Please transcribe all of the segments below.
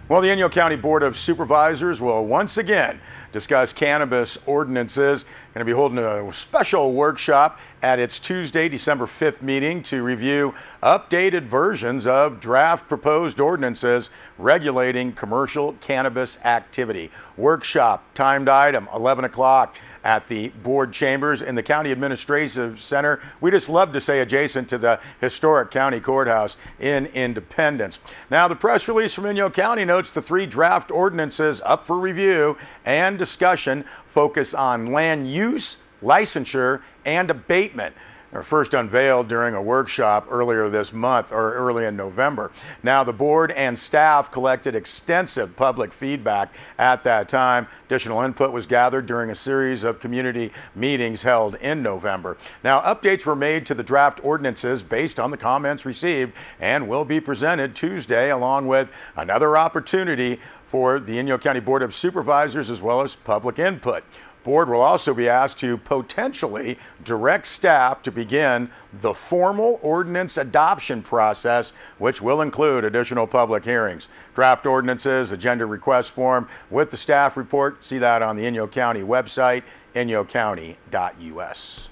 Well, the Inyo County Board of Supervisors will once again discuss cannabis ordinances. Going to be holding a special workshop at its Tuesday, December 5th meeting to review updated versions of draft proposed ordinances regulating commercial cannabis activity. Workshop timed item 11 o'clock at the board chambers in the County Administrative Center. We just love to say adjacent to the historic county courthouse in Independence. Now, the press release from Inyo County notes the three draft ordinances up for review and discussion focus on land use, licensure, and abatement. They were first unveiled during a workshop earlier this month, or early in November. Now, the board and staff collected extensive public feedback at that time. Additional input was gathered during a series of community meetings held in November. Now, updates were made to the draft ordinances based on the comments received and will be presented Tuesday, along with another opportunity for the Inyo County Board of Supervisors as well as public input. Board will also be asked to potentially direct staff to begin the formal ordinance adoption process, which will include additional public hearings. Draft ordinances, agenda request form with the staff report. See that on the Inyo County website, inyocounty.us.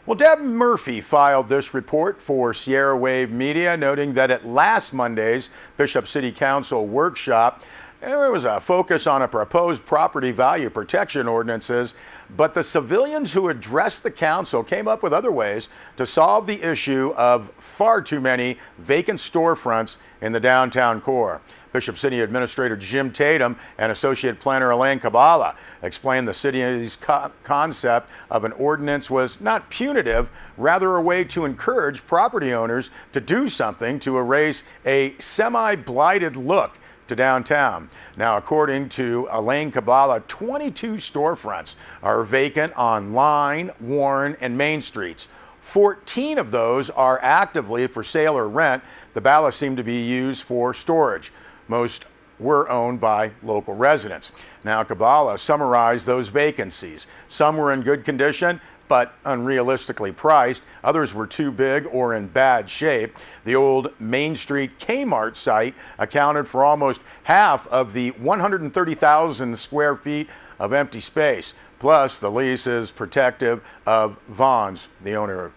Well, Deb Murphy filed this report for Sierra Wave Media, noting that at last Monday's Bishop City Council workshop, there was a focus on a proposed property value protection ordinances, but the civilians who addressed the council came up with other ways to solve the issue of far too many vacant storefronts in the downtown core. Bishop City Administrator Jim Tatum and Associate Planner Elaine Kabala explained the city's concept of an ordinance was not punitive, rather a way to encourage property owners to do something to erase a semi-blighted look to downtown. Now, according to Elaine Kabala, 22 storefronts are vacant on Line, Warren, and Main Streets. 14 of those are actively for sale or rent. The balance seem to be used for storage. Most were owned by local residents. Now, Kabala summarized those vacancies. Some were in good condition, but unrealistically priced. Others were too big or in bad shape. The old Main Street Kmart site accounted for almost half of the 130,000 square feet of empty space. Plus, the lease is protective of Vons, the owner.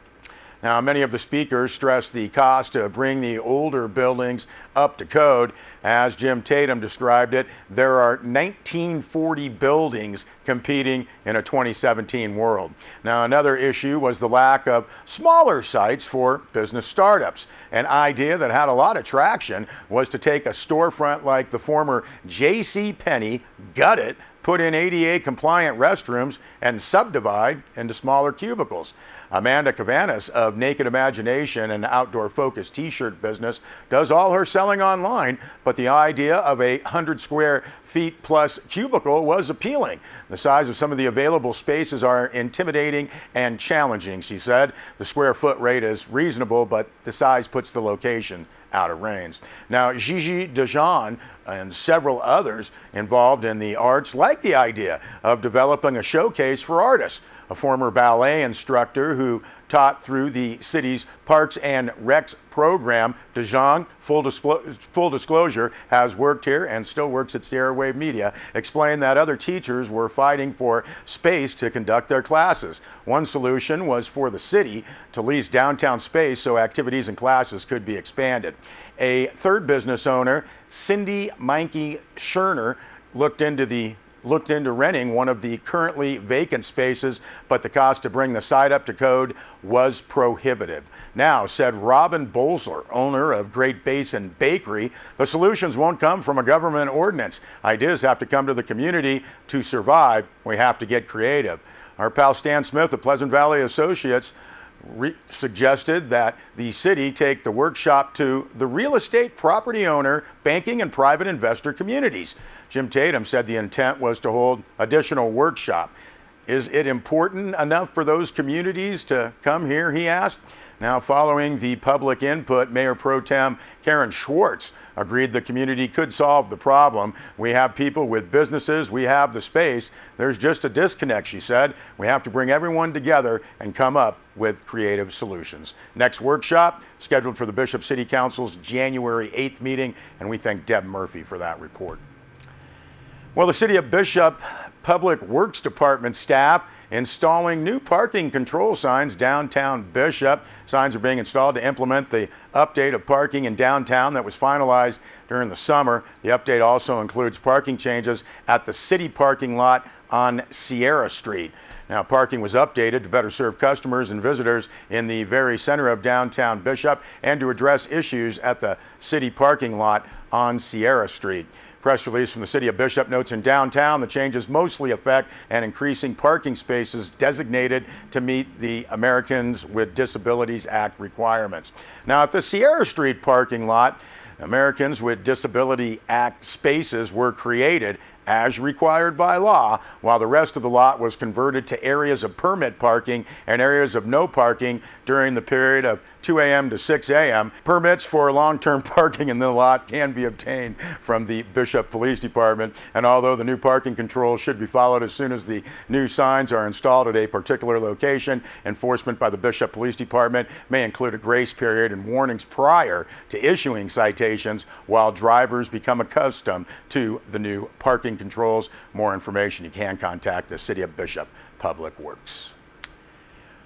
Now, many of the speakers stressed the cost to bring the older buildings up to code. As Jim Tatum described it, there are 1940 buildings competing in a 2017 world. Now, another issue was the lack of smaller sites for business startups. An idea that had a lot of traction was to take a storefront like the former J.C. Penney, gut it, put in ADA compliant restrooms, and subdivide into smaller cubicles. Amanda Cavanis of Naked Imagination, an outdoor focused t-shirt business, does all her selling online, but the idea of a 100 square feet plus cubicle was appealing. The size of some of the available spaces are intimidating and challenging, she said. The square foot rate is reasonable, but the size puts the location out of range. Now, Gigi Dejean and several others involved in the arts like the idea of developing a showcase for artists. A former ballet instructor who taught through the city's Parks and Recs program, Dejean, full disclosure, has worked here and still works at Sierra Wave Media, explained that other teachers were fighting for space to conduct their classes. One solution was for the city to lease downtown space so activities and classes could be expanded. A third business owner, Cindy Meinke Scherner, looked into renting one of the currently vacant spaces, but the cost to bring the site up to code was prohibitive. Now, said Robin Bolzer, owner of Great Basin Bakery, the solutions won't come from a government ordinance. Ideas have to come to the community to survive. We have to get creative. Our pal Stan Smith of Pleasant Valley Associates suggested that the city take the workshop to the real estate, property owner, banking, and private investor communities. Jim Tatum said the intent was to hold additional workshop Is it important enough for those communities to come here, he asked. Now, following the public input, Mayor Pro Tem Karen Schwartz agreed the community could solve the problem. We have people with businesses, we have the space. There's just a disconnect, she said. We have to bring everyone together and come up with creative solutions. Next workshop scheduled for the Bishop City Council's January 8th meeting, and we thank Deb Murphy for that report. Well, the City of Bishop Public Works Department staff installing new parking control signs downtown Bishop. Signs are being installed to implement the update of parking in downtown that was finalized during the summer. The update also includes parking changes at the city parking lot on Sierra Street. Now, parking was updated to better serve customers and visitors in the very center of downtown Bishop and to address issues at the city parking lot on Sierra Street. Press release from the City of Bishop notes in downtown the changes mostly affect an increasing parking spaces designated to meet the Americans with Disabilities Act requirements. Now, at the Sierra Street parking lot, Americans with Disability Act spaces were created as required by law, while the rest of the lot was converted to areas of permit parking and areas of no parking during the period of 2 a.m. to 6 a.m. Permits for long-term parking in the lot can be obtained from the Bishop Police Department, and although the new parking controls should be followed as soon as the new signs are installed at a particular location, enforcement by the Bishop Police Department may include a grace period and warnings prior to issuing citations while drivers become accustomed to the new parking controls. More information, you can contact the City of Bishop Public Works.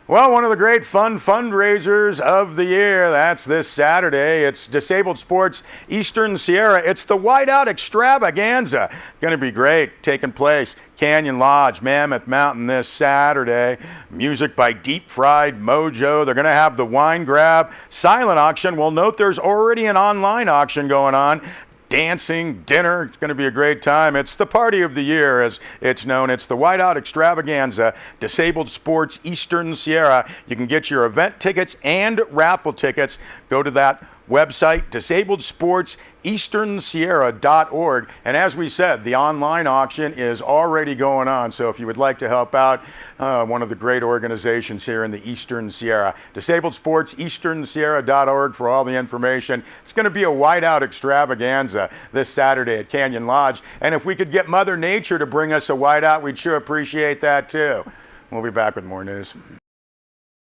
Well, one of the great fun fundraisers of the year, that's this Saturday. It's Disabled Sports Eastern Sierra. It's the Whiteout Extravaganza. Going to be great. Taking place Canyon Lodge, Mammoth Mountain this Saturday. Music by Deep Fried Mojo. They're going to have the wine grab, silent auction. We'll note there's already an online auction going on. Dancing, dinner, it's going to be a great time. It's the party of the year, as it's known. It's the Whiteout Extravaganza, Disabled Sports Eastern Sierra. You can get your event tickets and raffle tickets. Go to that website, disabledsportseasternsierra.org. And as we said, the online auction is already going on. So if you would like to help out one of the great organizations here in the Eastern Sierra, disabledsportseasternsierra.org for all the information. It's going to be a whiteout extravaganza this Saturday at Canyon Lodge. And if we could get Mother Nature to bring us a whiteout, we'd sure appreciate that too. We'll be back with more news.